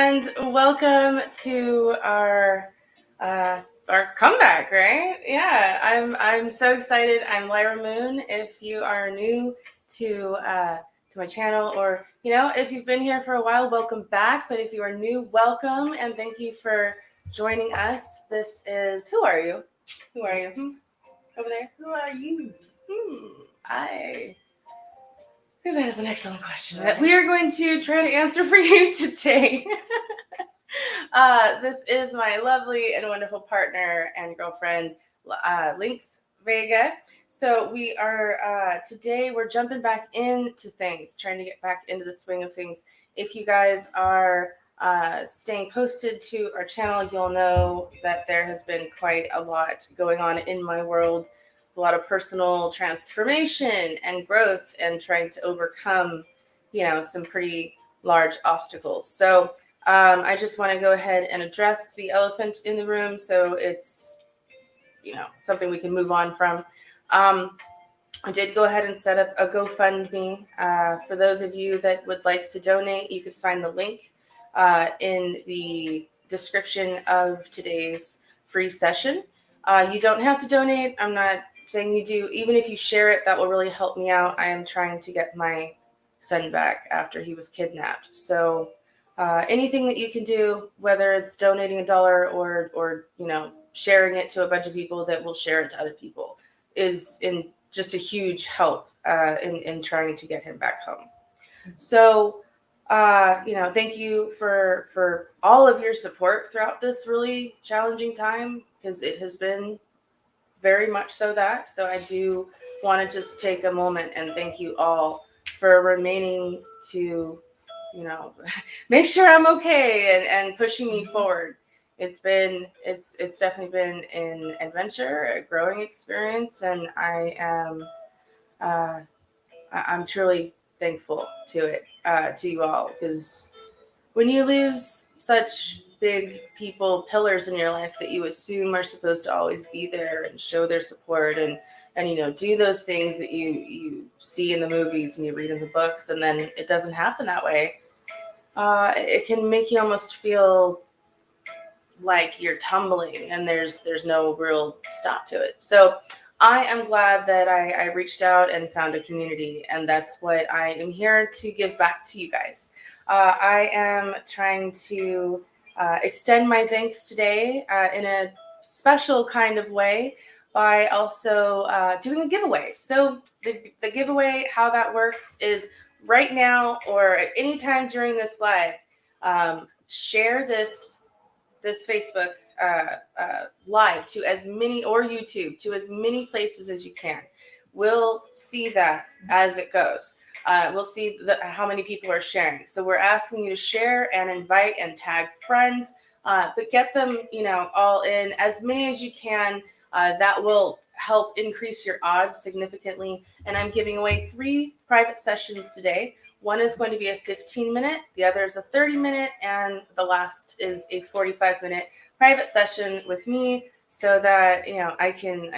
and welcome to our comeback, right? Yeah, I'm so excited. I'm Lyra Moon. If you are new to my channel, or if you've been here for a while, welcome back. But if you are new, welcome, and thank you for joining us. This is Who Are You? Who are you? Over there. Who are you? That is an excellent question that we are going to try to answer for you today. This is my lovely and wonderful partner and girlfriend, Lynx Vega. So we are, today we're jumping back into things, trying to get back into the swing of things. If you guys are staying posted to our channel, you'll know that there has been quite a lot going on in my world. A lot of personal transformation and growth and trying to overcome, some pretty large obstacles. So I just want to go ahead and address the elephant in the room so it's, something we can move on from. I did go ahead and set up a GoFundMe. For those of you that would like to donate, you can find the link in the description of today's free session. You don't have to donate. I'm not saying you do. Even if you share it, that will really help me out. I am trying to get my son back after he was kidnapped. So anything that you can do, whether it's donating $1 or sharing it to a bunch of people that will share it to other people, is in just a huge help in trying to get him back home. So thank you for all of your support throughout this really challenging time, because it has been very much so that. So I do want to just take a moment and thank you all for remaining to, make sure I'm okay and pushing me forward. It's definitely been an adventure, a growing experience, and I'm truly thankful to it, to you all, because when you lose such big pillars in your life that you assume are supposed to always be there and show their support and do those things that you see in the movies and you read in the books, and then it doesn't happen that way, it can make you almost feel like you're tumbling and there's no real stop to it. So I am glad that I reached out and found a community, and that's what I am here to give back to you guys. I am trying to extend my thanks today in a special kind of way by also doing a giveaway. So the giveaway, how that works is right now or at any time during this live, share this Facebook live to as many, or YouTube, to as many places as you can. We'll see that as it goes. We'll see how many people are sharing. So we're asking you to share and invite and tag friends, but get them, all in, as many as you can. That will help increase your odds significantly. And I'm giving away 3 private sessions today. One is going to be a 15-minute, the other is a 30-minute, and the last is a 45-minute private session with me, so that I can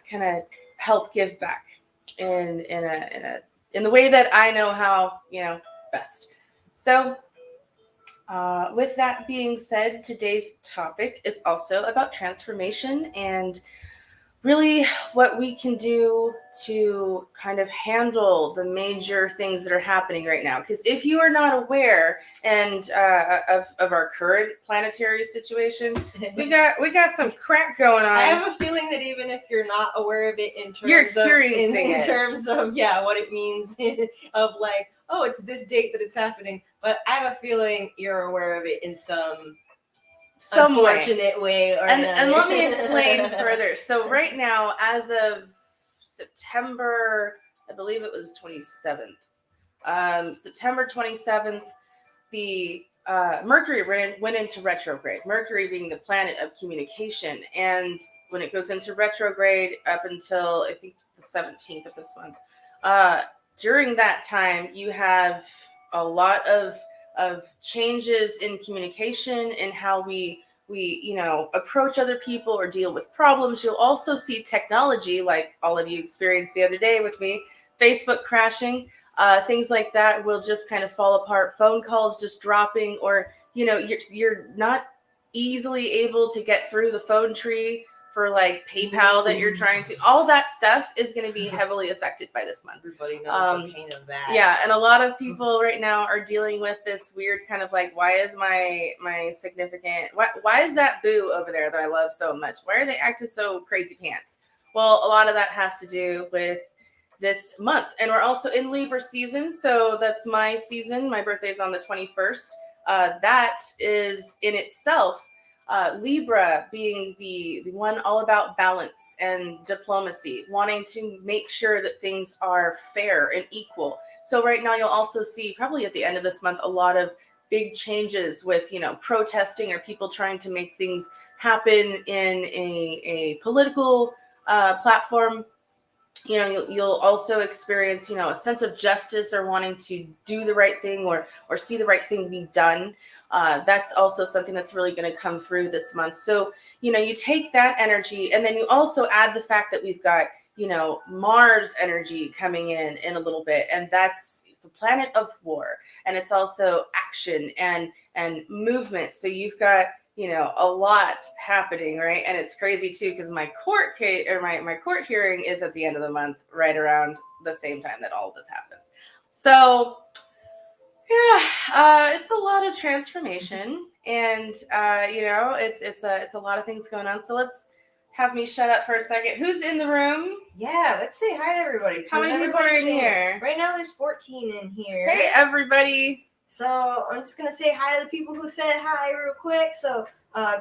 kind of help give back in the way that I know how best. So with that being said, today's topic is also about transformation and really what we can do to kind of handle the major things that are happening right now. Because if you are not aware and of our current planetary situation, we got some crap going on. I have a feeling that even if you're not aware of it in terms you're experiencing in terms of what it means of like, oh, it's this date that it's happening, but I have a feeling you're aware of it in some unfortunate way or and let me explain further. So right now, as of September, I believe it was 27th, September 27th, the Mercury went into retrograde. Mercury being the planet of communication, and when it goes into retrograde up until I think the 17th of this month, during that time you have a lot of changes in communication and how we approach other people or deal with problems. You'll also see technology, like all of you experienced the other day with me, Facebook crashing. things like that will just kind of fall apart. Phone calls just dropping, or you're not easily able to get through the phone tree for like PayPal that you're trying to. All that stuff is going to be heavily affected by this month. Everybody knows the pain of that. Yeah, and a lot of people right now are dealing with this weird kind of like, why is my significant, why is that boo over there that I love so much? Why are they acting so crazy pants? Well, a lot of that has to do with this month. And we're also in Libra season, so that's my season. My birthday is on the 21st. That is in itself Libra being the one all about balance and diplomacy, wanting to make sure that things are fair and equal. So right now you'll also see, probably at the end of this month, a lot of big changes with, protesting or people trying to make things happen in a political platform. You'll also experience, a sense of justice or wanting to do the right thing or see the right thing be done. That's also something that's really going to come through this month. So, you take that energy, and then you also add the fact that we've got, Mars energy coming in a little bit, and that's the planet of war, and it's also action and movement. So you've got, a lot happening, right? And it's crazy too, because my court case or my court hearing is at the end of the month, right around the same time that all of this happens. So yeah, it's a lot of transformation, and it's a lot of things going on. So let's have me shut up for a second. Who's in the room? Yeah, let's say hi to everybody. How many people are in here? Right now there's 14 in here. Hey, everybody. So I'm just going to say hi to the people who said hi real quick. So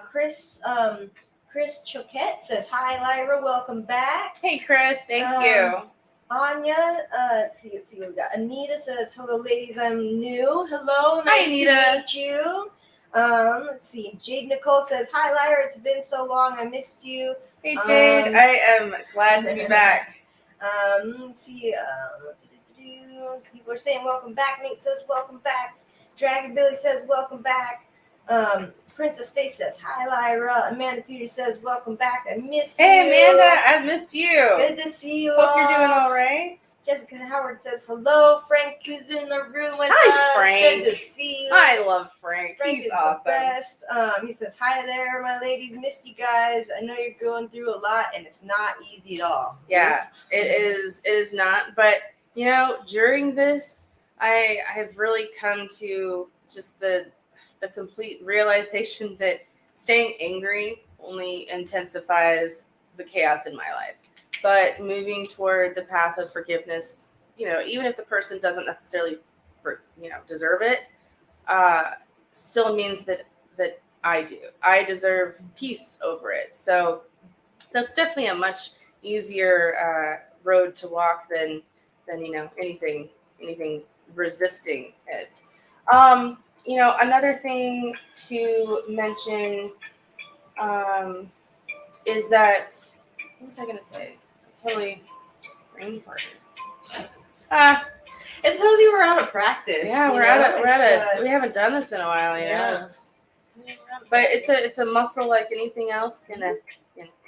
Chris Choquette says, hi, Lyra, welcome back. Hey, Chris, thank you. Anya, let's see what we got. Anita says, hello, ladies, I'm new. Hello, nice to meet you. Let's see. Jade Nicole says, hi, Lyra, it's been so long, I missed you. Hey, Jade, I am glad to be back. Let's see. People are saying welcome back. Nate says welcome back. Dragon Billy says welcome back. Princess Face says hi, Lyra. Amanda Peters says welcome back. I miss you. Hey, Amanda, I've missed you. Good to see you. Hope you're doing all right. Jessica Howard says hello. Frank is in the room with us. Hi, Frank. Good to see you. I love Frank. Frank He's is awesome. The best. He says hi there, my ladies. Missed you guys. I know you're going through a lot, and it's not easy at all. Yeah, it is. It is not. But during this, I've really come to just the complete realization that staying angry only intensifies the chaos in my life. But moving toward the path of forgiveness, even if the person doesn't necessarily, deserve it, still means that I do. I deserve peace over it. So that's definitely a much easier road to walk than anything resisting it. Another thing to mention is that, what was I going to say? I totally brain farted. It tells you we're out of practice. Yeah, we haven't done this in a while, Yeah. But it's a muscle like anything else. Gonna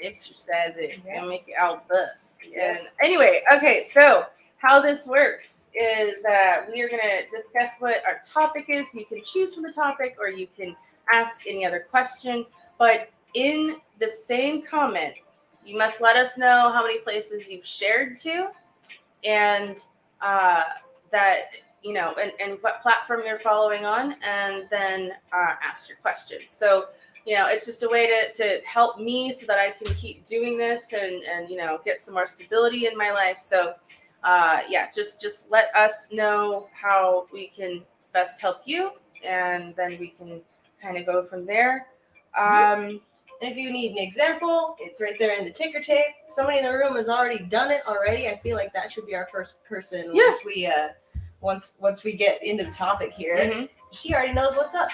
exercise it and make it all buff. Yeah. And anyway, okay, so how this works is we are going to discuss what our topic is. You can choose from the topic, or you can ask any other question. But in the same comment, you must let us know how many places you've shared to, and that and what platform you're following on, and then ask your question. So it's just a way to help me so that I can keep doing this and get some more stability in my life. So just let us know how we can best help you, and then we can kind of go from there. And if you need an example, it's right there in the ticker tape. Somebody in the room has already done it already. I feel like that should be our first person once we get into the topic here. Mm-hmm. She already knows what's up.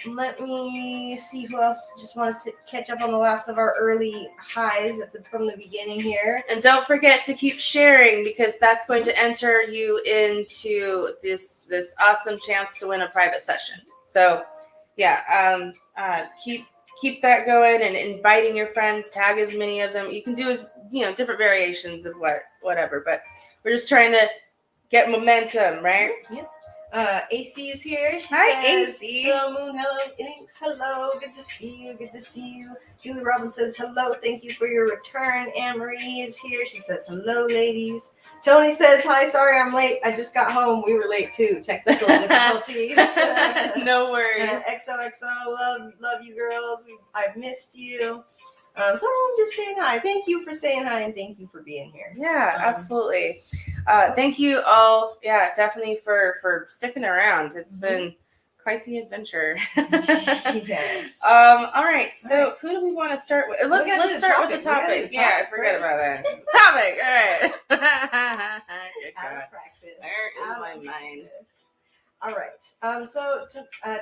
Let me see who else. Just want to catch up on the last of our early highs from the beginning here. And don't forget to keep sharing, because that's going to enter you into this awesome chance to win a private session. So keep that going and inviting your friends. Tag as many of them. You can do as different variations of whatever. But we're just trying to get momentum, right? Yeah. AC is here. She Hi, says, AC. Hello, Moon. Hello, Inks. Hello. Good to see you. Good to see you. Julie Robbins says, hello. Thank you for your return. Anne Marie is here. She says, hello, ladies. Tony says, hi. Sorry I'm late. I just got home. We were late, too. Technical difficulties. No worries. XOXO. Love you, girls. I've missed you. So I'm just saying hi. Thank you for saying hi, and thank you for being here. Yeah, absolutely. Thank you all. Yeah, definitely for sticking around. It's been quite the adventure. Yes. All right. So who do we want to start with? Let's start with the topic. Yeah, I forgot about that. Topic. All right. Good Out God. of practice. Where is my mind? All right. So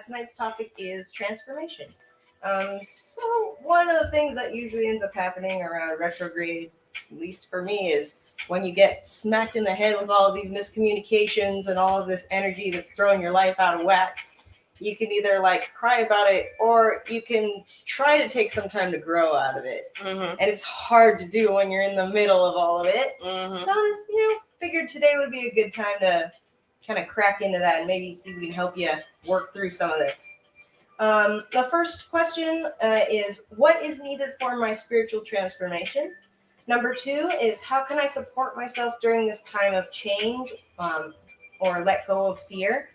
tonight's topic is transformation. So one of the things that usually ends up happening around retrograde, at least for me, is when you get smacked in the head with all of these miscommunications and all of this energy that's throwing your life out of whack. You can either like cry about it, or you can try to take some time to grow out of it. And it's hard to do when you're in the middle of all of it. So, figured today would be a good time to kind of crack into that and maybe see if we can help you work through some of this. The first question is, what is needed for my spiritual transformation? Number 2 is, how can I support myself during this time of change or let go of fear?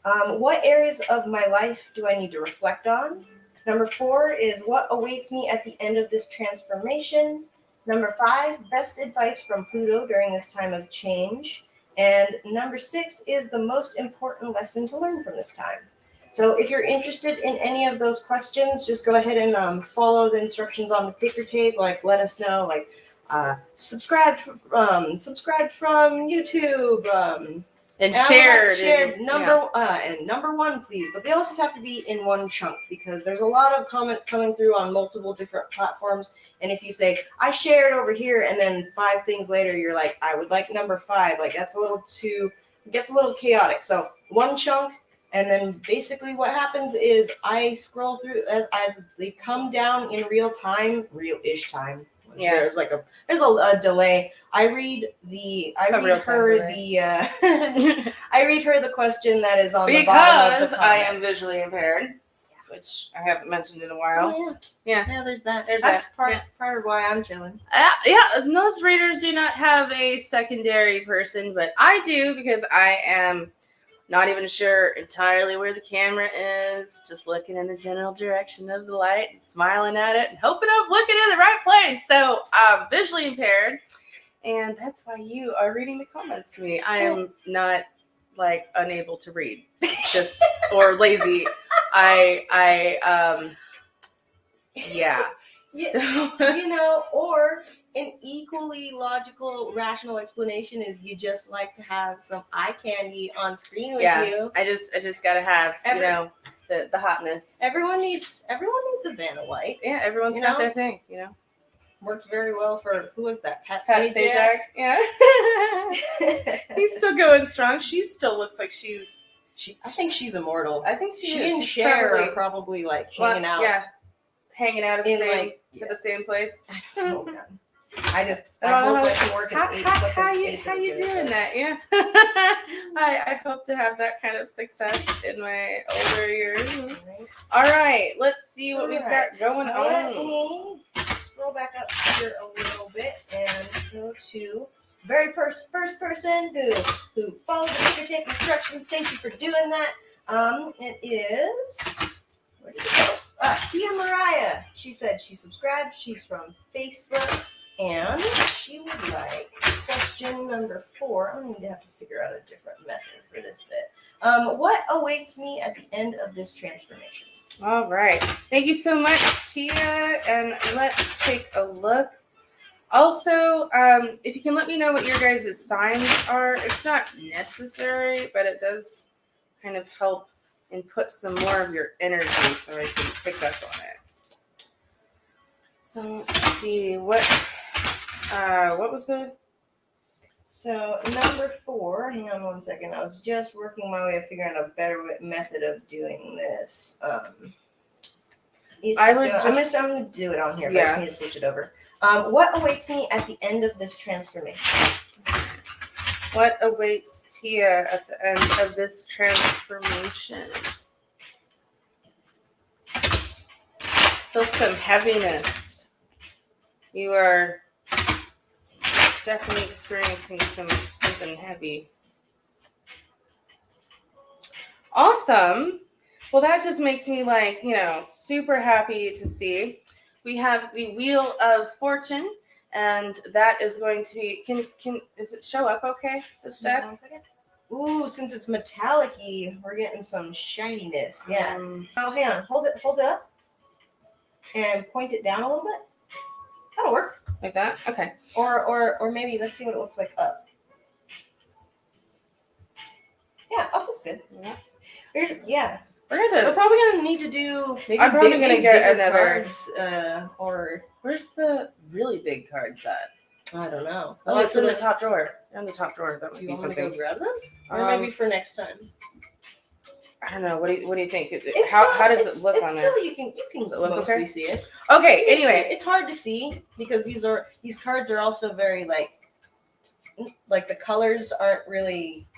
What areas of my life do I need to reflect on? Number 4 is, what awaits me at the end of this transformation? Number 5, best advice from Pluto during this time of change. And number 6 is the most important lesson to learn from this time. So if you're interested in any of those questions, just go ahead and follow the instructions on the ticker tape. Like, let us know, like, subscribe from YouTube, and shared. And number 1, please. But they all just have to be in one chunk, because there's a lot of comments coming through on multiple different platforms. And if you say, I shared over here, and then 5 things later, you're like, I would like number 5, like that's it gets a little chaotic. So one chunk. And then basically what happens is I scroll through as they come down in real-ish time. Yeah. There's a delay. I read her the question that is on the bottom of the comments. Because I am visually impaired, which I haven't mentioned in a while. Oh, yeah, there's that. That's that. part of why I'm chilling. Most readers do not have a secondary person, but I do, because I am not even sure entirely where the camera is, just looking in the general direction of the light and smiling at it and hoping I'm looking in the right place. So I'm visually impaired, and that's why you are reading the comments to me. I am not like unable to read, just or lazy. Yeah. So or an equally logical, rational explanation is you just like to have some eye candy on screen with you. I just gotta have the hotness. Everyone needs a Vanna White. Yeah, everyone's got their thing. Worked very well for, who was that? Pat Sajak. Yeah. He's still going strong. She still looks like I think she's immortal. I think she is. And Cher are probably like hanging out. Yeah. Hanging out at the same place. I don't know, man. I hope I can work at 8 How you doing that? Yeah. I hope to have that kind of success in my older years. All right, let's see what we've got going on. Let me scroll back up here a little bit and go to very first person who followed the ticker tape instructions. Thank you for doing that. It is, where did it go? Tia Mariah. She said she subscribed. She's from Facebook, and she would like question number 4. I'm going to have to figure out a different method for this bit. What awaits me at the end of this transformation? All right. Thank you so much, Tia. And let's take a look. Also, if you can let me know what your guys' signs are. It's not necessary, but it does kind of help and put some more of your energy so I can pick up on it. So let's see, what was it? So number 4, hang on one second. I was just working my way of figuring out a better method of doing this. I'm gonna do it on here, but I just need to switch it over. What awaits me at the end of this transformation? What awaits Tia at the end of this transformation? Feel some heaviness. You are definitely experiencing something heavy. Awesome. Well, that just makes me like, super happy to see. We have the Wheel of Fortune, and that is going to be. Can does it show up okay? This deck. 1 second. Ooh, since it's metallic-y, we're getting some shininess. Yeah. So hang on, hold it up, and point it down a little bit. That'll work. Like that. Okay. Or maybe let's see what it looks like up. Yeah, up is good. Yeah. We're probably gonna need to do. Maybe I'm probably gonna get another cards, or where's the really big cards at? I don't know. Oh, it's in the top drawer. In the top drawer. That would You be want me to something. go grab them, or maybe for next time? I don't know. What do you think? How does it look on there? You can Does it look mostly okay? see it. Okay. Anyway, it's hard to see because these cards are also very like the colors aren't really.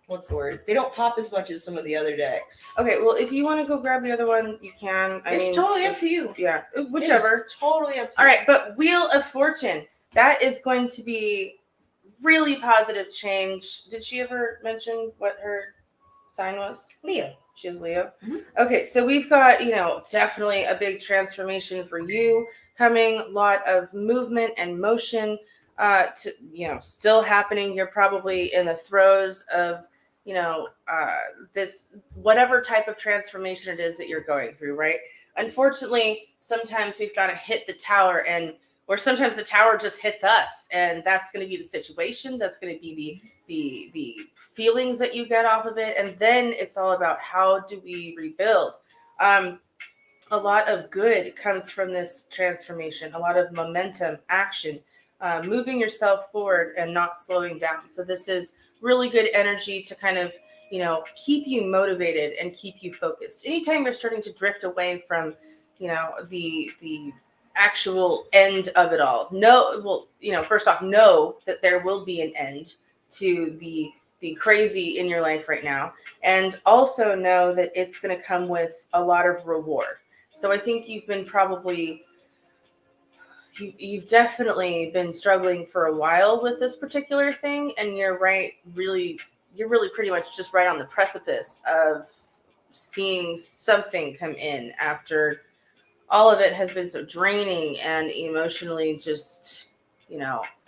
What's the word? They don't pop as much as some of the other decks. okay. Well, if you want to go grab the other one, you can. It's totally up to you. Yeah, whichever. It's totally up to you. All right, but Wheel of Fortune. That is going to be really positive change. Did she ever mention what her sign was? Leo. She is Leo. Mm-hmm. Okay, so we've got, definitely a big transformation for you coming. A lot of movement and motion still happening. You're probably in the throes of, this, whatever type of transformation it is that you're going through, right? Unfortunately, sometimes we've got to hit the tower or sometimes the tower just hits us, and that's going to be the situation. That's going to be the feelings that you get off of it, and then it's all about how do we rebuild. A lot of good comes from this transformation, a lot of momentum, action, moving yourself forward and not slowing down. So this is really good energy to kind of keep you motivated and keep you focused. Anytime you're starting to drift away from the actual end of it all, first off, know that there will be an end to the crazy in your life right now, and also know that it's going to come with a lot of reward. So I think you've definitely been struggling for a while with this particular thing, and you're really pretty much just right on the precipice of seeing something come in after all of it has been so draining and emotionally just,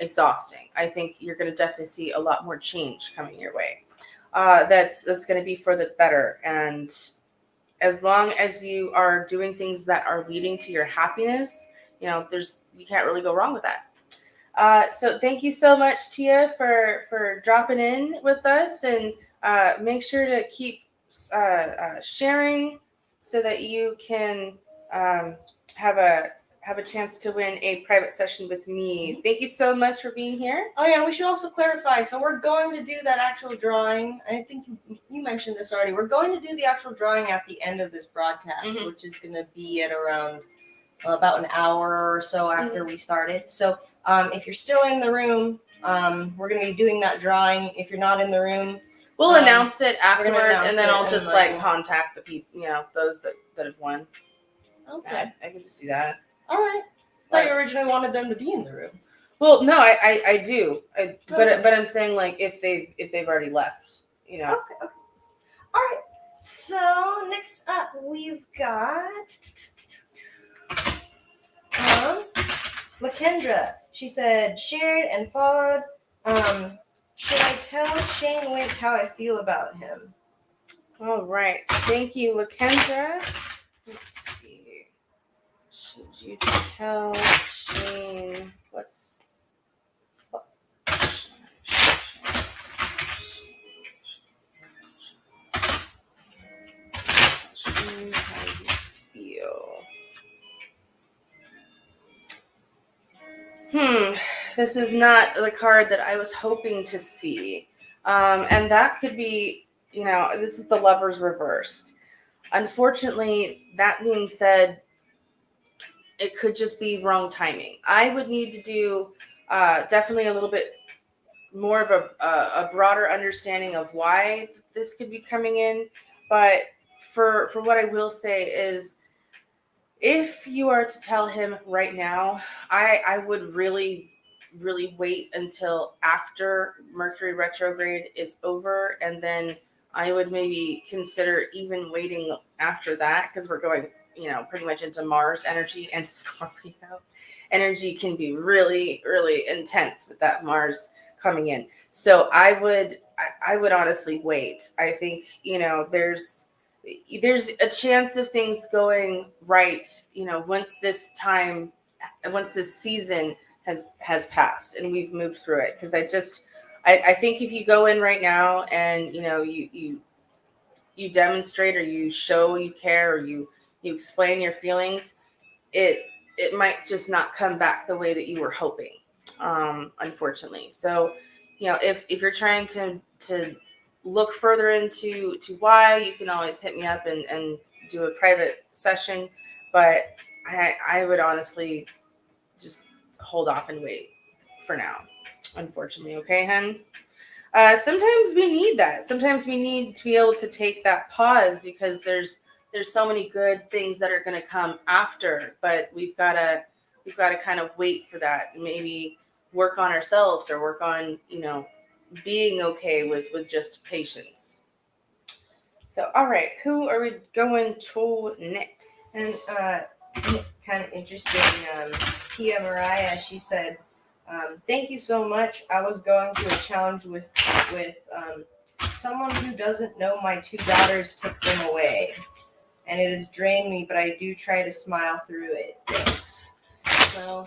exhausting. I think you're going to definitely see a lot more change coming your way. That's going to be for the better. And as long as you are doing things that are leading to your happiness, you can't really go wrong with that. So thank you so much, Tia, for dropping in with us, and make sure to keep sharing so that you can have a chance to win a private session with me. Thank you so much for being here. Oh yeah, we should also clarify. So we're going to do that actual drawing. I think you mentioned this already. We're going to do the actual drawing at the end of this broadcast, which is going to be at around about an hour or so after we started. So if you're still in the room, we're going to be doing that drawing. If you're not in the room, we'll announce it afterward, and then I'll just contact the people, those that have won. Okay. I can just do that. All right. I thought you originally wanted them to be in the room. Well, no, I do. But I'm saying, like, if they've already left, Okay. All right. So next up, we've got Lakendra. She said, shared and followed. Should I tell Shane Wink how I feel about him? All right. Thank you, Lakendra. Let's see. Should you tell Shane Shane, how you feel? This is not the card that I was hoping to see. And that could be, this is the Lovers reversed. Unfortunately, that being said, it could just be wrong timing. I would need to do definitely a little bit more of a broader understanding of why this could be coming in. But for what I will say is, if you are to tell him right now, I would really wait until after Mercury retrograde is over, and then I would maybe consider even waiting after that, because we're going, pretty much into Mars energy, and Scorpio energy can be really intense with that Mars coming in. So I would honestly wait. I think, there's a chance of things going right, once this season has passed and we've moved through it. Because I think if you go in right now and you demonstrate, or you show you care, or you explain your feelings, it might just not come back the way that you were hoping, unfortunately. So, if you're trying to look further into why, you can always hit me up and do a private session. But I would honestly just hold off and wait for now, unfortunately. Okay, hen? Sometimes we need that. Sometimes we need to be able to take that pause, because there's so many good things that are going to come after, but we've got to kind of wait for that, and maybe work on ourselves, or work on being okay with just patience. So, all right, who are we going to next? And kind of interesting, Tia Mariah, she said, thank you so much. I was going through a challenge with someone who doesn't know my two daughters took them away, and it has drained me, but I do try to smile through it. Thanks. Well,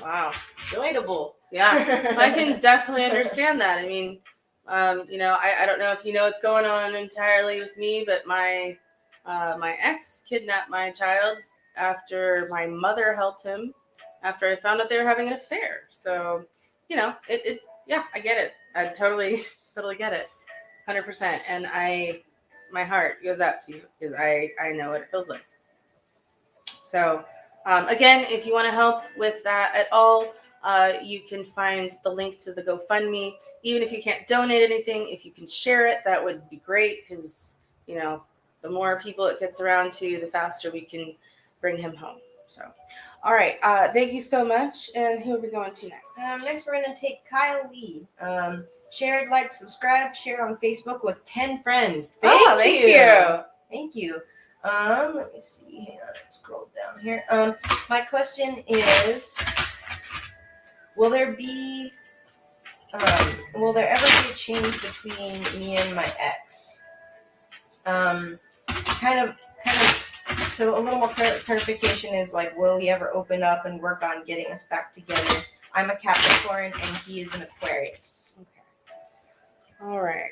Wow. relatable. Yeah, I can definitely understand that. I mean, I don't know if you know what's going on entirely with me, but my ex kidnapped my child after my mother helped him, after I found out they were having an affair. So, yeah, I get it. I totally get it, 100%. And my heart goes out to you, because I know what it feels like. So, again, if you want to help with that at all, you can find the link to the GoFundMe. Even if you can't donate anything, if you can share it, that would be great, because, the more people it gets around to, the faster we can bring him home. So, all right. Thank you so much. And who are we going to next? Next, we're going to take Kyle Lee. Shared, like, subscribe, share on Facebook with 10 friends. Thank you. Thank you. Let me see. Hang on, let's scroll down here. My question is, will there ever be a change between me and my ex? Kind of. So a little more clarification is like, will he ever open up and work on getting us back together? I'm a Capricorn and he is an Aquarius. Okay. All right.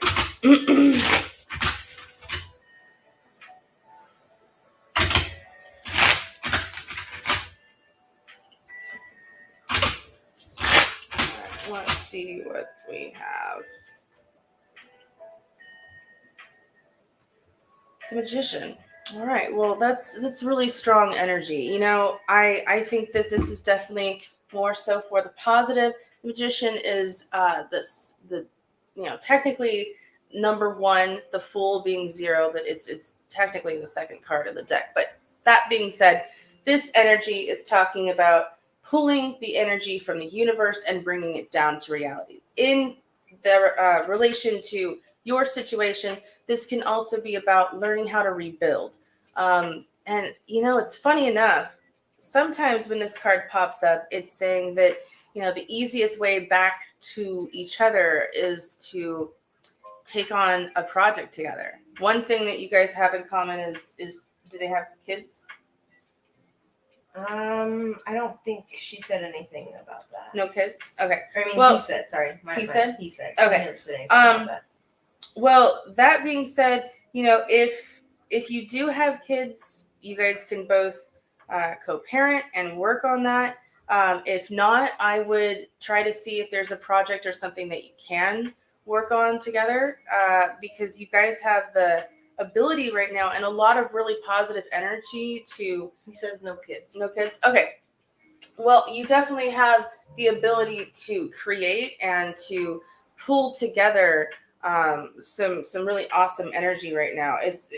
Let's see what we have. The Magician. All right. Well, that's really strong energy. I think that this is definitely more so for the positive. The Magician is technically number one, the Fool being 0, but it's technically the second card of the deck. But that being said, this energy is talking about pulling the energy from the universe and bringing it down to reality. In the relation to your situation, this can also be about learning how to rebuild. And it's funny enough, sometimes when this card pops up, it's saying that, the easiest way back to each other is to take on a project together. One thing that you guys have in common is do they have kids? I don't think she said anything about that. No kids? Okay. I mean, well, he said, sorry. He said? He said. Okay. I never said anything about that. Well, that being said, if you do have kids, you guys can both co-parent and work on that. If not, I would try to see if there's a project or something that you can work on together, because you guys have the ability right now and a lot of really positive energy to... He says no kids. No kids? Okay. Well, you definitely have the ability to create and to pull together some really awesome energy right now. It's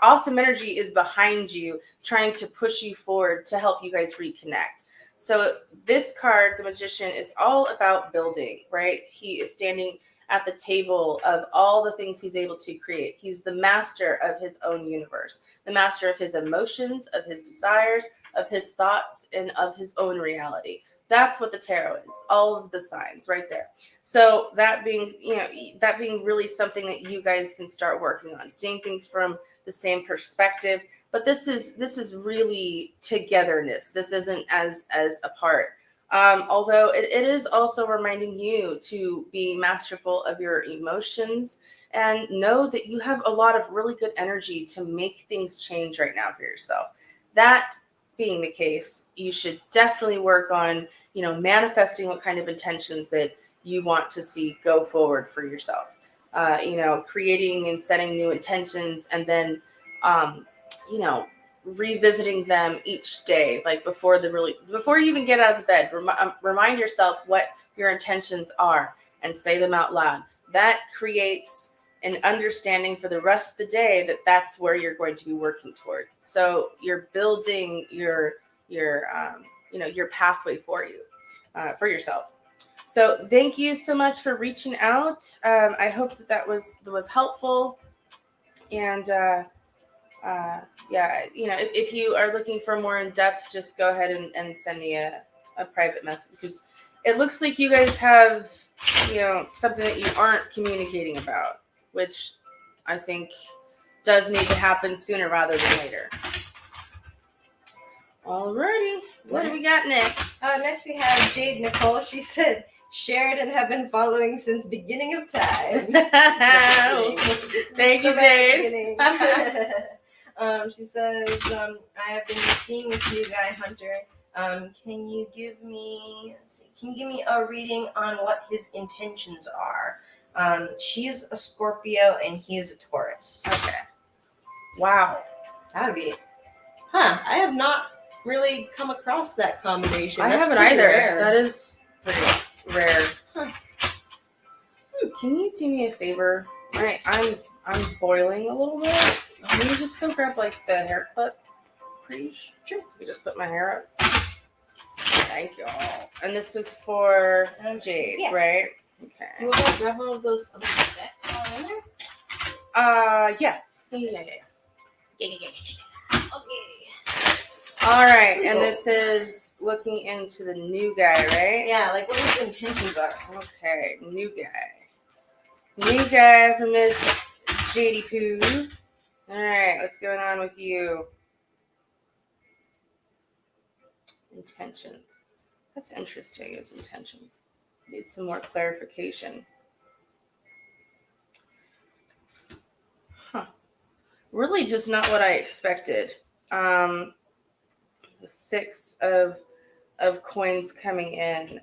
awesome energy is behind you, trying to push you forward to help you guys reconnect. So this card, the Magician, is all about building, right? He is standing at the table of all the things he's able to create. He's the master of his own universe, the master of his emotions, of his desires, of his thoughts, and of his own reality. That's what the tarot is. All of the signs right there. So that being, that being really something that you guys can start working on, seeing things from the same perspective. But this is really togetherness. This isn't as apart. Although it is also reminding you to be masterful of your emotions and know that you have a lot of really good energy to make things change right now for yourself. That being the case, you should definitely work on, manifesting what kind of intentions that you want to see go forward for yourself. Creating and setting new intentions, and then, you know, revisiting them each day, like before you even get out of the bed. Remind yourself what your intentions are and say them out loud. That creates an understanding for the rest of the day that that's where you're going to be working towards. So you're building your pathway for you, for yourself. So thank you so much for reaching out. I hope that was helpful. And yeah, if you are looking for more in depth, just go ahead and send me a private message, because it looks like you guys have, something that you aren't communicating about, which I think does need to happen sooner rather than later. Alrighty, what do we got next? Next we have Jade Nicole. She said, shared and have been following since beginning of time. Thank you, Jade. She says, I have been seeing this new guy, Hunter. Can you give me a reading on what his intentions are? She's a Scorpio and he's a Taurus. Okay. Wow. That would be, I have not really come across that combination. I haven't either. Rare. That is pretty rare. Huh. Can you do me a favor? I'm boiling a little bit. Can you just go grab like the hair clip, please? Sure. You just put my hair up. Thank you all. And this was for Jade, yeah. Right? Okay. You want to grab one of those other decks while in there? Yeah. Yeah. Okay. All right, and this is looking into the new guy, right? Yeah, like what his intentions are. Okay, new guy from Miss JD Poo. All right, what's going on with you? Intentions. That's interesting, his intentions. Need some more clarification. Huh. Really just not what I expected. The 6 of coins coming in.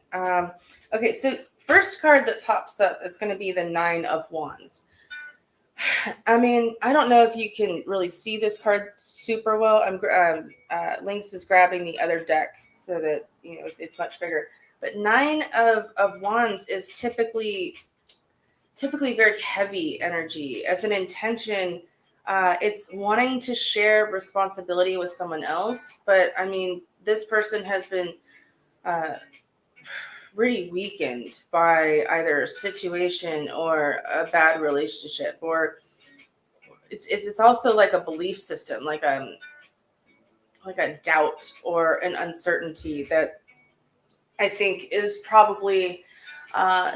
Okay, so first card that pops up is going to be the 9 of Wands. I mean, I don't know if you can really see this card super well. Lynx is grabbing the other deck so that it's much bigger. But 9 of Wands is typically very heavy energy. As an intention, it's wanting to share responsibility with someone else. But I mean, this person has been really weakened by either a situation or a bad relationship, or it's also like a belief system, like a doubt or an uncertainty that I think is probably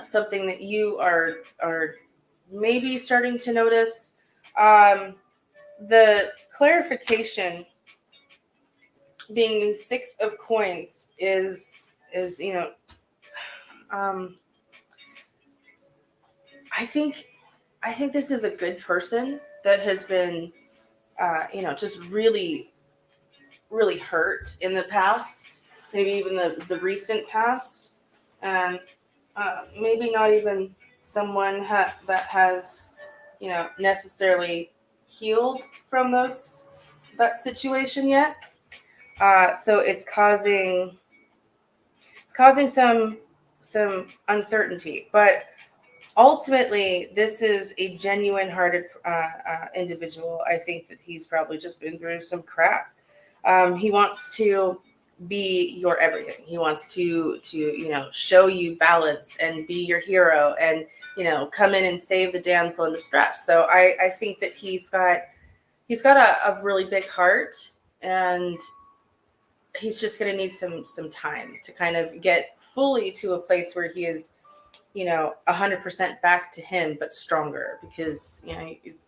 something that you are maybe starting to notice. The clarification being the 6 of coins is I think this is a good person that has been just really, really hurt in the past, maybe even the recent past, and maybe not even someone that has necessarily healed from that situation yet. So it's causing some some uncertainty. But ultimately, this is a genuine-hearted individual. I think that he's probably just been through some crap. He wants to be your everything. He wants to show you balance and be your hero and come in and save the damsel in distress. So I think that he's got a really big heart, and he's just going to need some time to kind of get fully to a place where he is 100% back to him, but stronger, because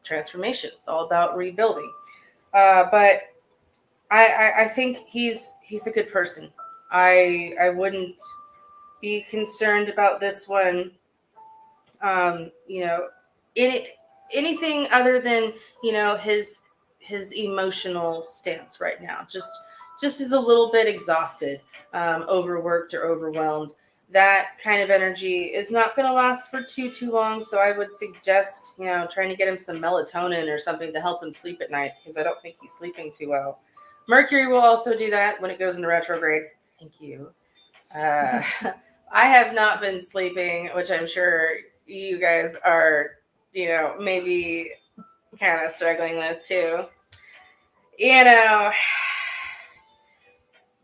transformation, it's all about rebuilding. But I think he's a good person. I wouldn't be concerned about this one. Any anything other than his emotional stance right now. Just is a little bit exhausted, overworked or overwhelmed. That kind of energy is not going to last for too long. So I would suggest trying to get him some melatonin or something to help him sleep at night, because I don't think he's sleeping too well. Mercury will also do that when it goes into retrograde. Thank you. I have not been sleeping, which I'm sure you guys are, maybe kind of struggling with too.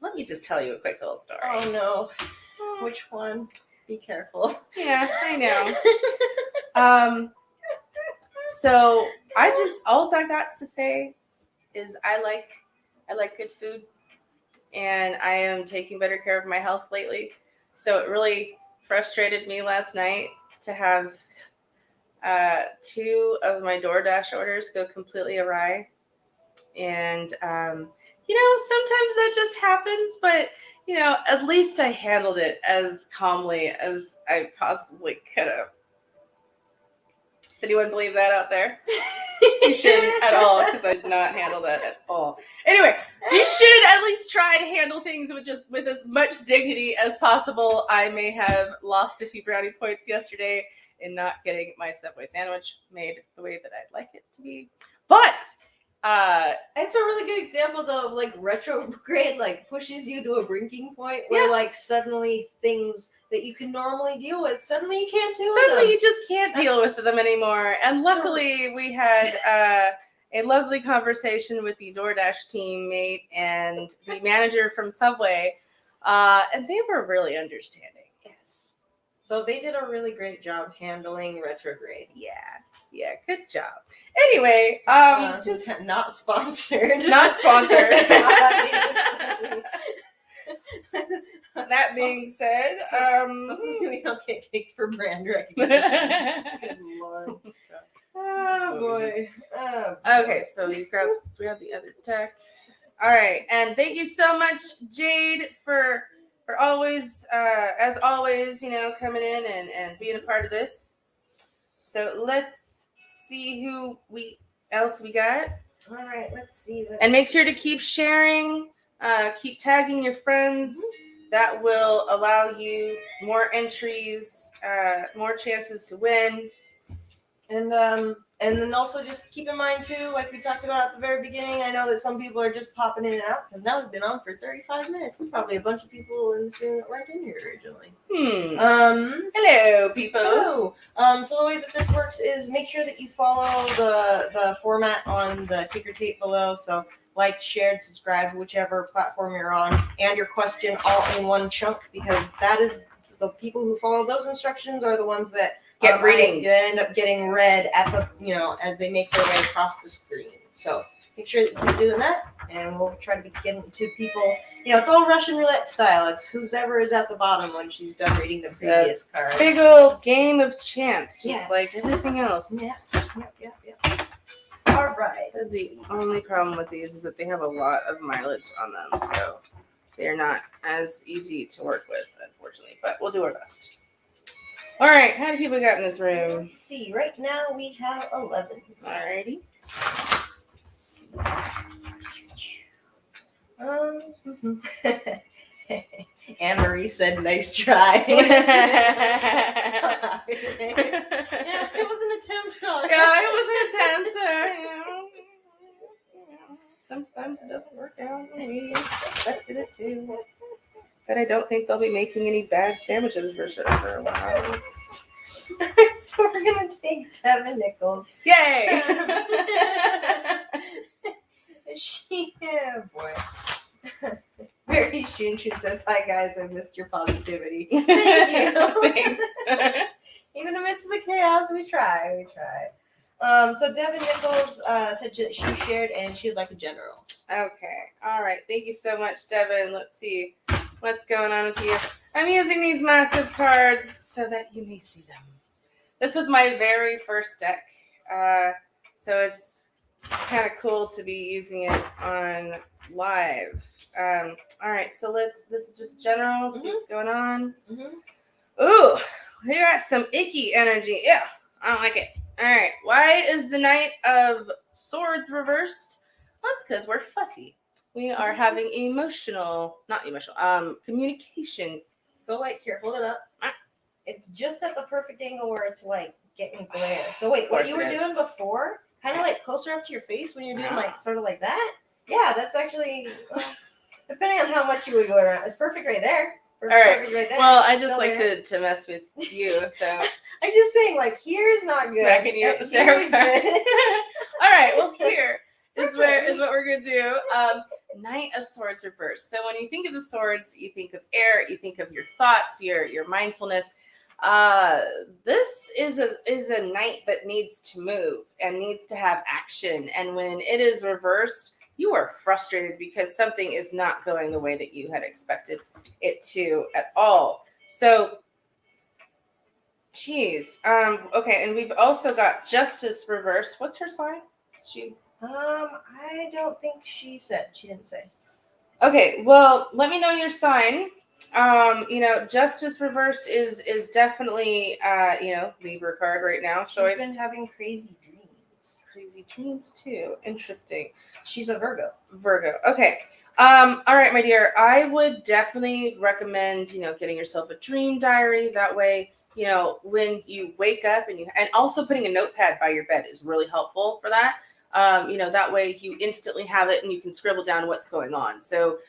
Let me just tell you a quick little story. Oh no. Which one? Be careful. Yeah, I know. So all I got to say is I like good food, and I am taking better care of my health lately. So it really frustrated me last night to have 2 of my DoorDash orders go completely awry. And, sometimes that just happens, but, at least I handled it as calmly as I possibly could have. Does anyone believe that out there? You shouldn't at all, because I did not handle that at all. Anyway, you should at least try to handle things with as much dignity as possible. I may have lost a few brownie points yesterday in not getting my Subway sandwich made the way that I'd like it to be. But it's a really good example though of like retrograde pushes you to a breaking point where suddenly things that you can normally deal with, suddenly you can't deal with them. Suddenly you just can't deal with them anymore. And luckily we had a lovely conversation with the DoorDash teammate and the manager from Subway, and they were really understanding. Yes. So they did a really great job handling retrograde. Yeah, good job. Anyway, just not sponsored. Not sponsored. That being said, we don't get kicked for brand recognition. Good Lord. Oh boy. Okay, so we have the other deck. All right, and thank you so much, Jade, for always, as always, coming in and being a part of this. So let's see who else we got. All right, let's see. And make sure to keep sharing, keep tagging your friends. Mm-hmm. That will allow you more entries, more chances to win. And then also just keep in mind too, like we talked about at the very beginning, I know that some people are just popping in and out because now we've been on for 35 minutes. There's probably a bunch of people in this room that weren't in here originally. Hello, people. Hello. So the way that this works is make sure that you follow the format on the ticker tape below. So like, shared, subscribe, whichever platform you're on, and your question all in one chunk, because that is the people who follow those instructions are the ones that get readings. End up getting read at the as they make their way across the screen. So make sure that you keep doing that, and we'll try to be getting to people. It's all Russian roulette style. It's whoever is at the bottom when she's done reading the previous card. Big old game of chance, just like everything else. Yep. All right. The only problem with these is that they have a lot of mileage on them, so they're not as easy to work with, unfortunately. But we'll do our best. All right, how many people we got in this room? Let's see. Right now we have 11. Alrighty. Anne-Marie said, "Nice try." Yeah, it was an attempt. Yeah, it was an attempt. Sometimes it doesn't work out. We expected it to. But I don't think they'll be making any bad sandwiches for sure for a while. So we're gonna take Devin Nichols. Yay! Oh boy. Mary Shunshu says, "Hi guys, I missed your positivity." Thank you. Thanks. Even amidst the chaos, we try. So Devin Nichols said that she shared and she'd like a general. Okay. All right. Thank you so much, Devin. Let's see what's going on with you. I'm using these massive cards so that you may see them. This was my very first deck, so it's kind of cool to be using it on live. All right, so this is just general. See what's going on. Ooh, we got some icky energy. Yeah, I don't like it. All right, why is the Knight of Swords reversed? Well, that's because we're fussy. We are having communication. Go like here, hold it up. It's just at the perfect angle where it's like getting glare. So wait, what you were doing before, kind of like closer up to your face when you're doing like sort of like that. Yeah, that's actually depending on how much you wiggle it around. It's perfect right there. All right. Right there. Well, I just like to mess with you, so I'm just saying, like here's not good. Smacking you at the chair. All right. Well, here is what we're gonna do. Knight of Swords reversed. So when you think of the swords, you think of air. You think of your thoughts, your mindfulness. This is a knight that needs to move and needs to have action. And when it is reversed, you are frustrated because something is not going the way that you had expected it to at all. So, geez. Okay, and we've also got Justice reversed. What's her sign? I don't think she said. She didn't say. Okay, well, let me know your sign. Justice reversed is definitely Libra card right now. So She's been having crazy dreams. Crazy dreams too. Interesting. She's a Virgo. Okay. All right, my dear. I would definitely recommend, getting yourself a dream diary. That way, when you wake up and also putting a notepad by your bed is really helpful for that. That way you instantly have it and you can scribble down what's going on. So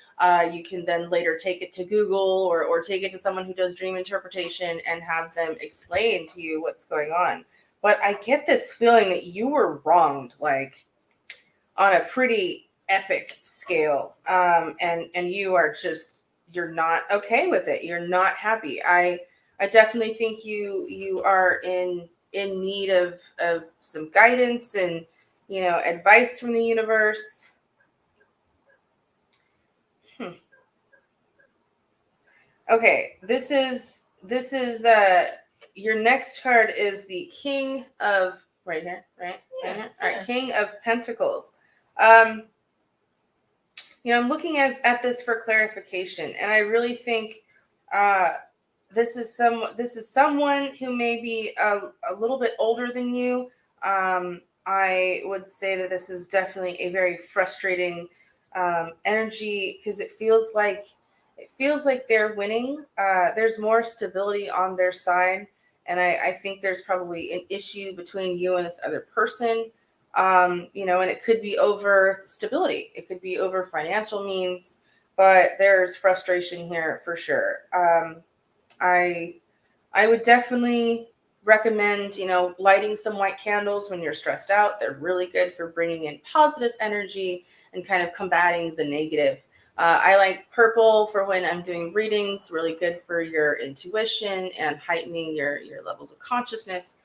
you can then later take it to Google or take it to someone who does dream interpretation and have them explain to you what's going on. But I get this feeling that you were wronged, like on a pretty epic scale. And you're not okay with it. You're not happy. I definitely think you are in need of some guidance and advice from the universe. Okay, this is your next card is the King of right here. Right here. All right, King of Pentacles. I'm looking at this for clarification, and I really think this is someone who may be a little bit older than you. I would say that this is definitely a very frustrating energy because it feels like they're winning. There's more stability on their side, and I think there's probably an issue between you and this other person. And it could be over stability. It could be over financial means, but there's frustration here for sure. I would definitely recommend, lighting some white candles when you're stressed out. They're really good for bringing in positive energy and kind of combating the negative. I like purple for when I'm doing readings, really good for your intuition and heightening your levels of consciousness.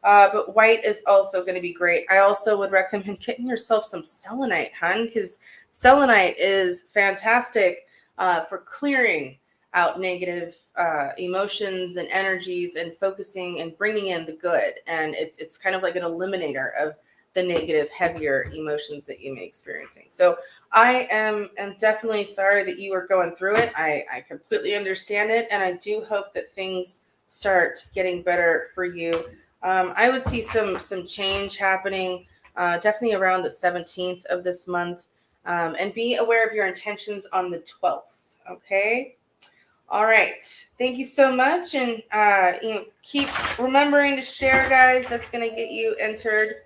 But white is also going to be great. I also would recommend getting yourself some selenite, hun, because selenite is fantastic for clearing out negative emotions and energies and focusing and bringing in the good. And it's kind of like an eliminator of the negative, heavier emotions that you may be experiencing. So I am definitely sorry that you are going through it. I completely understand it. And I do hope that things start getting better for you. I would see some change happening definitely around the 17th of this month. And be aware of your intentions on the 12th. Okay. All right. Thank you so much. And keep remembering to share, guys. That's going to get you entered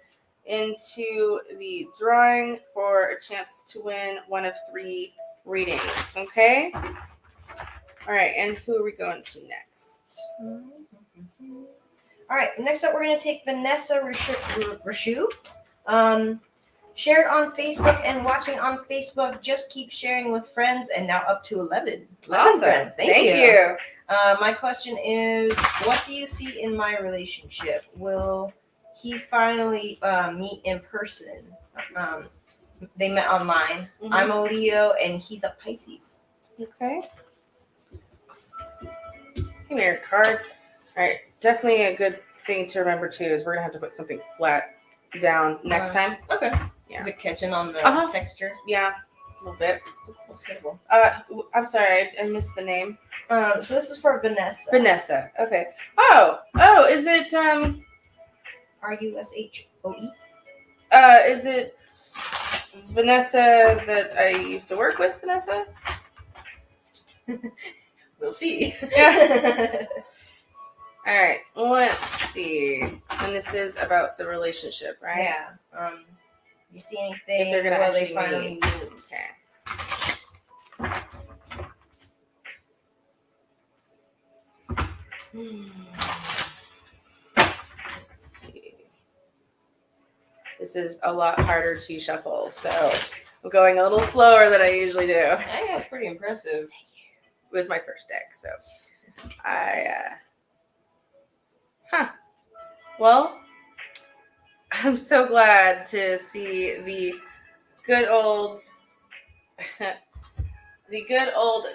into the drawing for a chance to win one of 3 readings. Okay. All right, and who are we going to next? All right, next up we're going to take Vanessa Rashu. Shared on Facebook and watching on Facebook. Just keep sharing with friends, and now up to 11 Awesome. friends. Thank you. My question is, what do you see in my relationship? Will he finally meet in person? They met online. Mhm. I'm a Leo, and he's a Pisces. Okay. Give me your card. All right. Definitely a good thing to remember too is we're gonna have to put something flat down next time. Okay. Yeah. Is it catching on the texture? Yeah, a little bit. It's a cool table. I'm sorry, I missed the name. So this is for Vanessa. Vanessa. Okay. Oh, is it RUSHOE? Is it Vanessa that I used to work with, Vanessa? We'll see. All right, let's see. And this is about the relationship, right? Yeah. You see anything? If they're gonna will they actually finally meet. meet? Okay. Let's see. This is a lot harder to shuffle, so I'm going a little slower than I usually do. I think that's pretty impressive. It was my first deck, so Well, I'm so glad to see the good old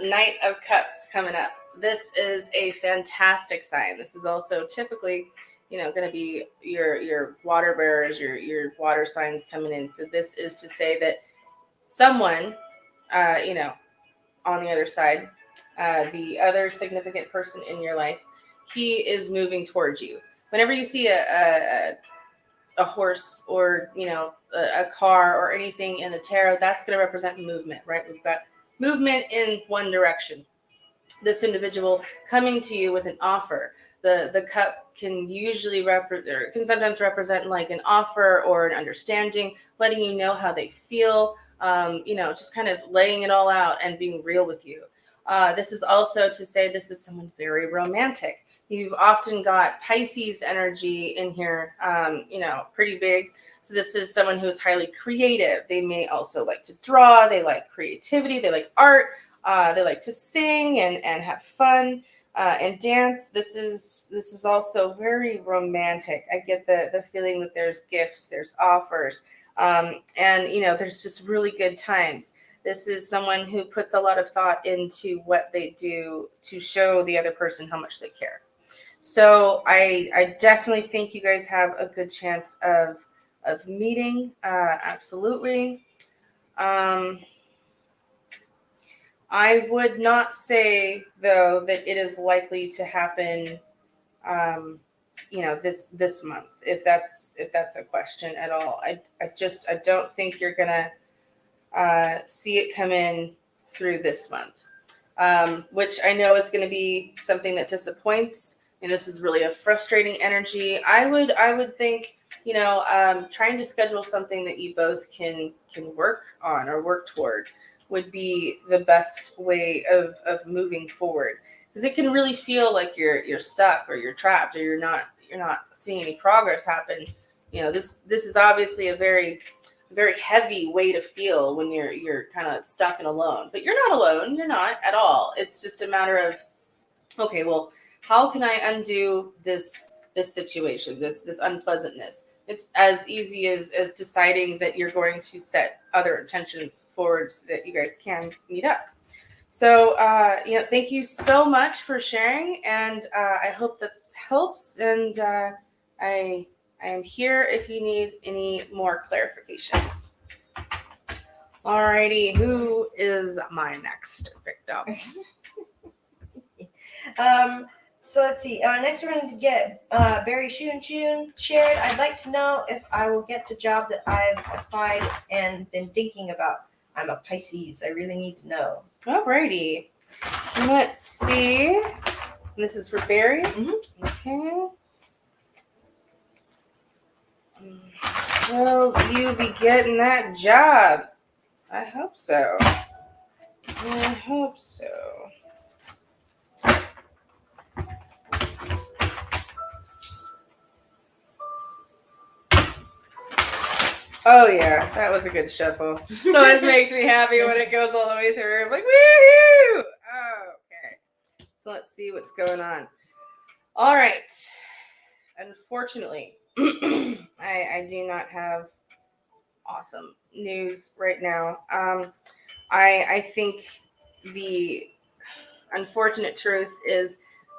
Knight of Cups coming up. This is a fantastic sign. This is also typically, going to be your water bearers, your water signs coming in. So this is to say that someone, on the other side, the other significant person in your life, he is moving towards you. Whenever you see a horse or a car or anything in the tarot, that's going to represent movement, right? We've got movement in one direction. This individual coming to you with an offer. The cup can usually can sometimes represent like an offer or an understanding, letting you know how they feel, just kind of laying it all out and being real with you. This is also to say this is someone very romantic. You've often got Pisces energy in here, pretty big. So this is someone who is highly creative. They may also like to draw. They like creativity. They like art. They like to sing and have fun and dance. This is also very romantic. I get the feeling that there's gifts, there's offers, and there's just really good times. This is someone who puts a lot of thought into what they do to show the other person how much they care. So I definitely think you guys have a good chance of meeting. Absolutely. I would not say though that it is likely to happen, this month. If that's a question at all, I don't think you're gonna see it come in through this month, which I know is going to be something that disappoints. And this is really a frustrating energy. I would think, trying to schedule something that you both can work on or work toward would be the best way of moving forward, because it can really feel like you're stuck or you're trapped or you're not seeing any progress happen. This is obviously a very heavy way to feel when you're kind of stuck and alone. But you're not alone. You're not at all. It's just a matter of, okay, well, how can I undo this situation, this unpleasantness? It's as easy as deciding that you're going to set other intentions forward so that you guys can meet up. So, thank you so much for sharing, and I hope that helps. And I am here if you need any more clarification. Alrighty, who is my next victim? So let's see. Next, we're going to get Barry Shun shared. I'd like to know if I will get the job that I've applied and been thinking about. I'm a Pisces. I really need to know. Alrighty. Let's see. This is for Barry. Mm-hmm. Okay. Will you be getting that job? I hope so. Oh yeah, that was a good shuffle. It always makes me happy when it goes all the way through. I'm like, woohoo! Oh, okay. So let's see what's going on. All right. Unfortunately, I do not have awesome news right now. I think the unfortunate truth is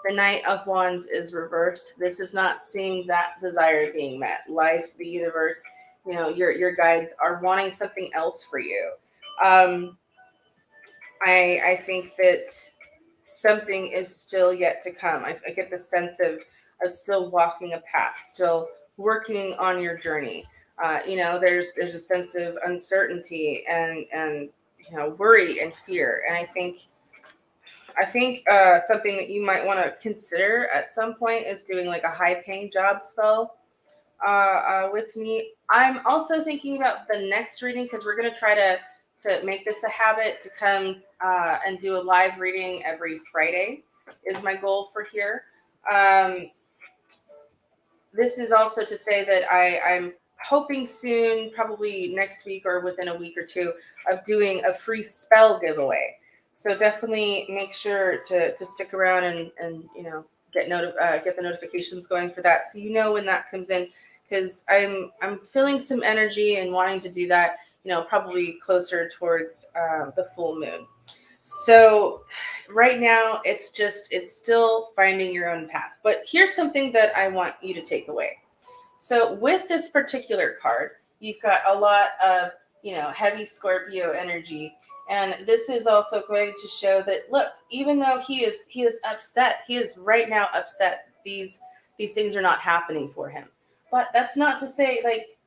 the Knight of Wands is reversed. This is not seeing that desire being met. Life, the universe, your guides are wanting something else for you. Um, I think that something is still yet to come. I get the sense of still walking a path, still working on your journey. There's a sense of uncertainty and worry and fear, and I think something that you might want to consider at some point is doing like a high paying job spell with me. I'm also thinking about the next reading because we're going to try to make this a habit to come and do a live reading every Friday is my goal for here. This is also to say that I'm hoping soon, probably next week or within a week or two, of doing a free spell giveaway. So definitely make sure to stick around and get the notifications going for that, so you know when that comes in. Because I'm feeling some energy and wanting to do that. Probably closer towards the full moon. So right now it's still finding your own path. But here's something that I want you to take away. So with this particular card, you've got a lot of, heavy Scorpio energy. And this is also going to show that, look, even though he is upset, he is right now upset that these things are not happening for him. But that's not to say like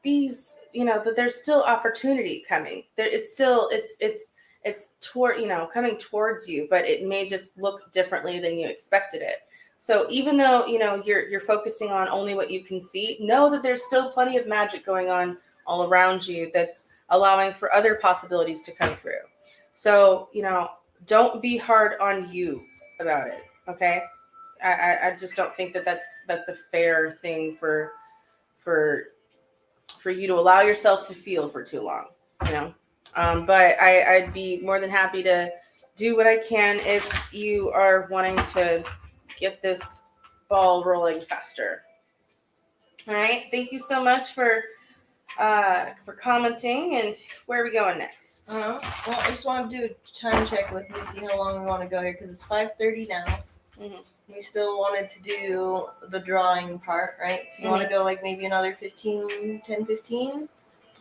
these, that there's still opportunity coming. There it's toward, coming towards you, but it may just look differently than you expected it. So even though, you're focusing on only what you can see, know that there's still plenty of magic going on all around you that's allowing for other possibilities to come through. So, don't be hard on you about it. Okay. I just don't think that that's a fair thing for for you to allow yourself to feel for too long, you know. But I'd be more than happy to do what I can if you are wanting to get this ball rolling faster. All right. Thank you so much for commenting. And where are we going next? Well, I just want to do a time check with you, see how long we want to go here, because it's 5:30 now. Mm-hmm. We still wanted to do the drawing part, right? So you want to go like maybe another 10, 15?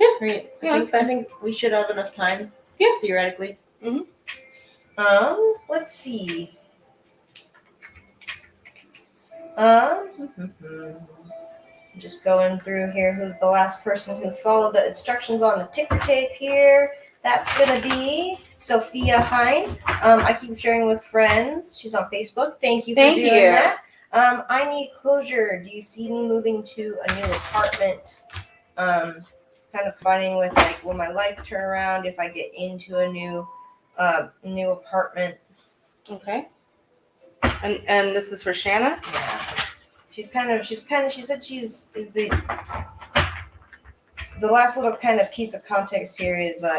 Yeah. Right. I think we should have enough time. Yeah. Theoretically. Let's see. Just going through here. Who's the last person who followed the instructions on the ticker tape here? That's going to be Sophia Hine. I keep sharing with friends. She's on Facebook. Thank you for doing that. I need closure. Do you see me moving to a new apartment? Kind of fighting with like, will my life turn around if I get into a new apartment? Okay. And this is for Shanna? Yeah. She said the last little kind of piece of context here is the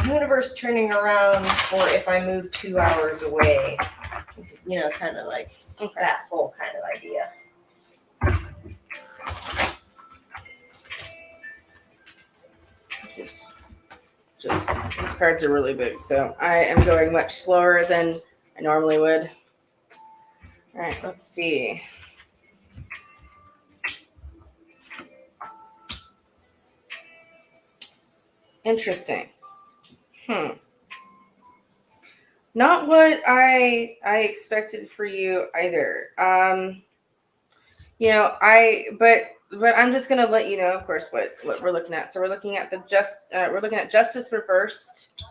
universe turning around for if I move 2 hours away? Kind of like that whole kind of idea. Just these cards are really big, so I am going much slower than I normally would. All right, let's see. Interesting. Not what I expected for you either. But I'm just gonna let you know, of course, what we're looking at. So we're looking at Justice reversed,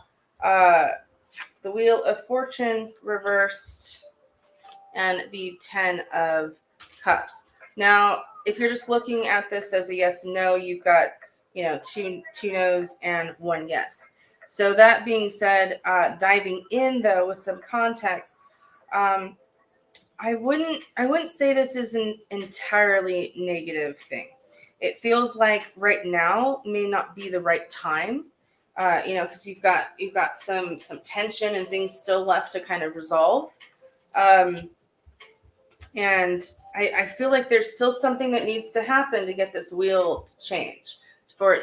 the Wheel of Fortune reversed, and the 10 of Cups. Now, if you're just looking at this as a yes no, you've got two no's and one yes. So that being said, diving in though with some context, I wouldn't say this is an entirely negative thing. it feels like right now may not be the right time. Because you've got some tension and things still left to kind of resolve. Um, and I feel like there's still something that needs to happen to get this wheel to change, for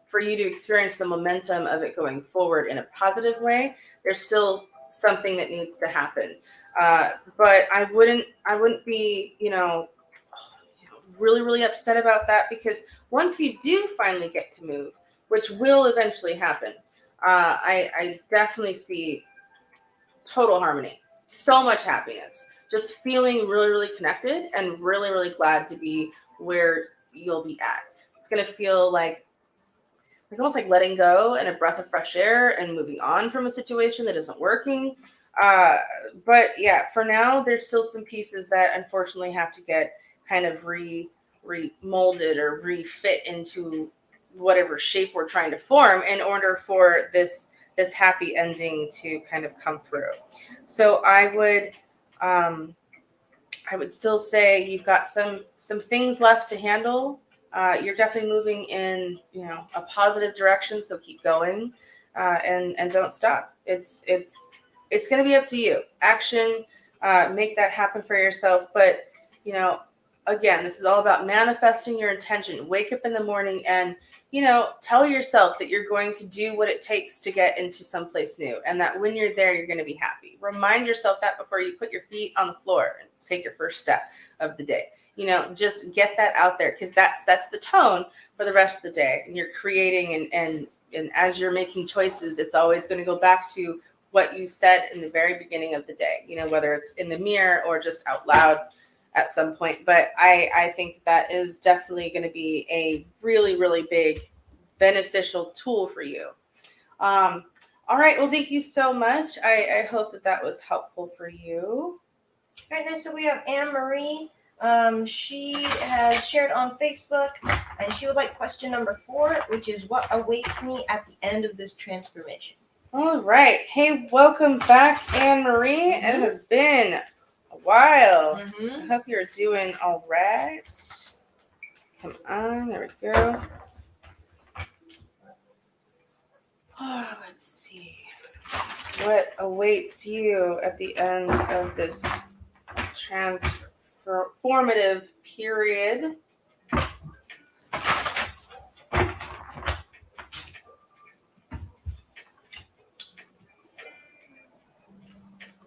for you to experience the momentum of it going forward in a positive way. There's still something that needs to happen, but I wouldn't be really really upset about that, because once you do finally get to move, which will eventually happen, I definitely see total harmony, so much happiness, just feeling really, really connected and really, really glad to be where you'll be at. It's going to feel like almost like letting go and a breath of fresh air and moving on from a situation that isn't working. Uh, but yeah, for now, there's still some pieces that unfortunately have to get kind of remolded or refit into whatever shape we're trying to form in order for this happy ending to kind of come through. So um, I would still say you've got some things left to handle. You're definitely moving in a positive direction, so keep going, and don't stop. It's going to be up to you. Action, make that happen for yourself. But you know, again, this is all about manifesting your intention. Wake up in the morning and tell yourself that you're going to do what it takes to get into someplace new, and that when you're there, you're going to be happy. Remind yourself that before you put your feet on the floor and take your first step of the day. Just get that out there, because that sets the tone for the rest of the day. And you're creating, and as you're making choices, it's always going to go back to what you said in the very beginning of the day, whether it's in the mirror or just out loud at some point. But I think that is definitely going to be a really, really big beneficial tool for you. All right. Well, thank you so much. I hope that was helpful for you. All right, next up we have Anne Marie. She has shared on Facebook, and she would like question number 4, which is what awaits me at the end of this transformation. All right. Hey, welcome back, Anne Marie. It has been a while. I hope you're doing all right. Come on. There we go. Oh, let's see. What awaits you at the end of this transformative period?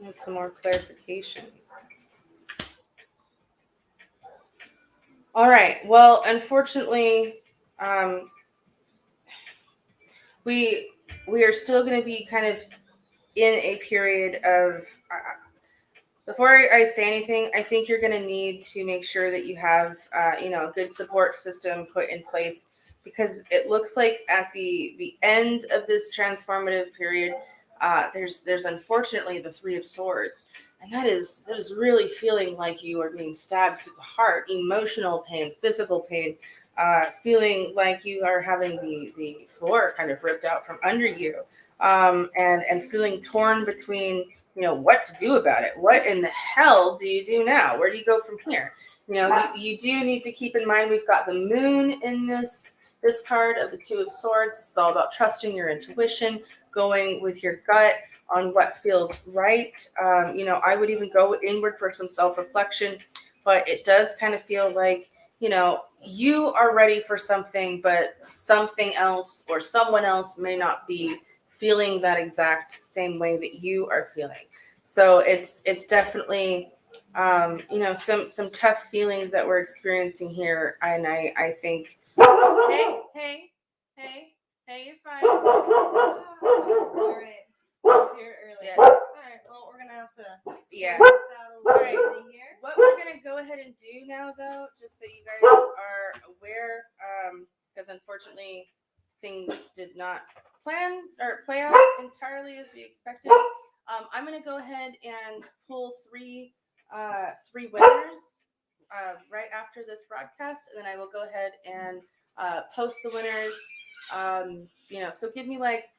Need some more clarification. All right. Well, unfortunately, we are still going to be kind of in a period of. Before I say anything, I think you're going to need to make sure that you have, a good support system put in place, because it looks like at the end of this transformative period, there's unfortunately the 3 of Swords, and that is really feeling like you are being stabbed through the heart, emotional pain, physical pain, feeling like you are having the floor kind of ripped out from under you, and feeling torn between what to do about it. What in the hell do you do now? Where do you go from here? You do need to keep in mind we've got the moon in this card of the 2 of Swords. It's all about trusting your intuition, going with your gut on what feels right. I would even go inward for some self-reflection, but it does kind of feel like you are ready for something, but something else or someone else may not be feeling that exact same way that you are feeling. So it's definitely some tough feelings that we're experiencing here, and I think hey, you're fine. All right. Here earlier. Yeah. All right. Well, we're gonna have to Yeah. this out a little bit here. What we're gonna go ahead and do now, though, just so you guys are aware, because unfortunately things did not play out entirely as we expected. I'm gonna go ahead and pull three winners right after this broadcast, and then I will go ahead and post the winners. So give me like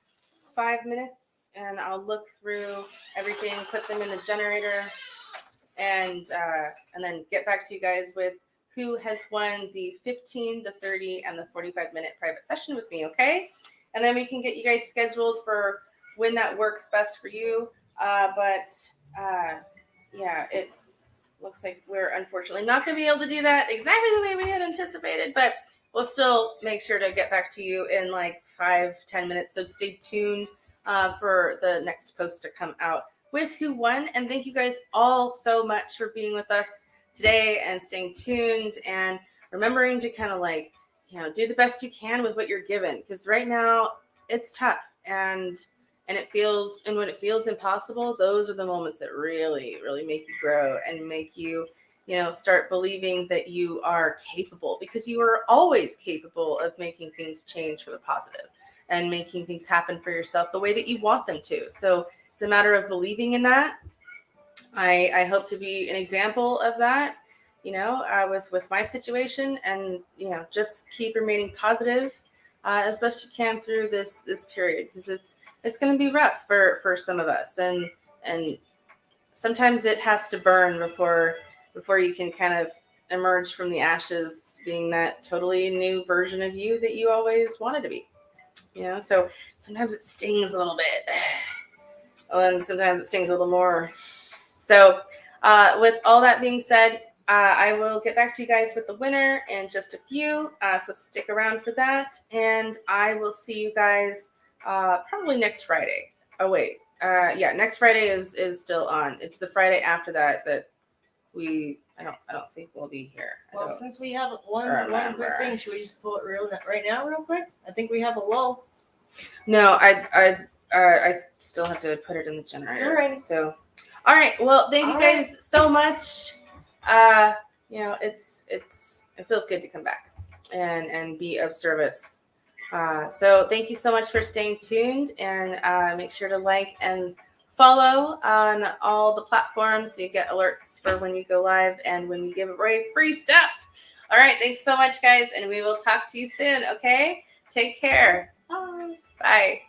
5 minutes, and I'll look through everything, put them in the generator, and then get back to you guys with who has won the 15, the 30, and the 45-minute private session with me, okay? And then we can get you guys scheduled for when that works best for you. Yeah, it looks like we're unfortunately not going to be able to do that exactly the way we had anticipated, but we'll still make sure to get back to you in like 5-10 minutes. So stay tuned for the next post to come out with who won. And thank you guys all so much for being with us today and staying tuned and remembering to kind of like, do the best you can with what you're given, because right now it's tough and when it feels impossible, those are the moments that really, really make you grow and make you, start believing that you are capable, because you are always capable of making things change for the positive and making things happen for yourself the way that you want them to. So it's a matter of believing in that. I hope to be an example of that, with my situation, and, just keep remaining positive as best you can through this period, because it's going to be rough for some of us, and sometimes it has to burn before you can kind of emerge from the ashes being that totally new version of you that you always wanted to be. So sometimes it stings a little bit, and sometimes it stings a little more. So with all that being said, I will get back to you guys with the winner in just a few. So stick around for that. And I will see you guys probably next Friday. Oh, wait. Next Friday is still on. It's the Friday after that I don't think we'll be here. Well, since we have one quick thing, should we just pull it right now real quick? I think we have a lull. No, I still have to put it in the generator. All right. So, all right. Well, thank you guys so much. It feels good to come back and be of service. So thank you so much for staying tuned, and make sure to like and follow on all the platforms so you get alerts for when we go live and when we give away free stuff. All right. Thanks so much, guys. And we will talk to you soon. Okay. Take care. Bye.